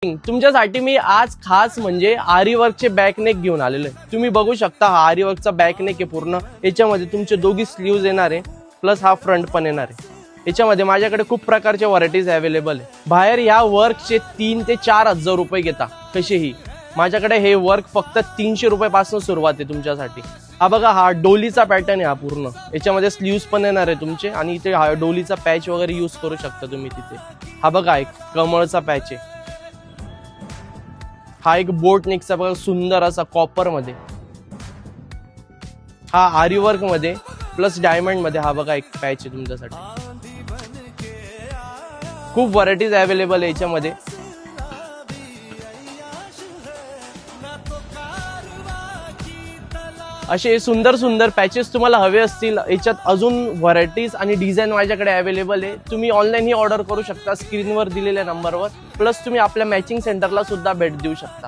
तुमच्यासाठी मी आज खास म्हणजे आरी वर्कचे बॅकनेक घेऊन आलेलो आहे। तुम्ही बघू शकता हा आरी वर्कचा बॅकनेक आहे पूर्ण। याच्यामध्ये तुमचे दोघी स्लीव्ज येणार आहे प्लस हा फ्रंट पण येणार आहे। याच्यामध्ये माझ्याकडे खूप प्रकारचे व्हरायटीज अवेलेबल आहे। बाहेर या वर्कचे 3 ते 4 हजार रुपये घेता कसेही, माझ्याकडे हे वर्क फक्त 300 रुपयापासून सुरुवात आहे तुमच्यासाठी। हा बघा, हा डोलीचा पॅटर्न आहे हा पूर्ण। याच्यामध्ये स्लीव्स पण येणार आहे तुमचे आणि इथे हा डोलीचा पॅच वगैरे यूज करू शकता तुम्ही तिथे। हा बघा एक कमळचा पॅच आहे। हा एक बोट नेकचा बघा सुंदर असा कॉपर मध्ये, हा आरी वर्क मध्ये प्लस डायमंड मध्ये। हा बघा एक पॅच आहे तुमच्यासाठी। खूप व्हरायटीज अवेलेबल आहे याच्यामध्ये। असे सुंदर सुंदर पॅचेस तुम्हाला हवे असतील, याच्यात अजून व्हरायटीज आणि डिझाईन माझ्याकडे अवेलेबल आहे। तुम्ही ऑनलाईन ही ऑर्डर करू शकता स्क्रीनवर दिलेल्या नंबरवर, प्लस तुम्ही आपल्या मॅचिंग सेंटरला सुद्धा भेट देऊ शकता।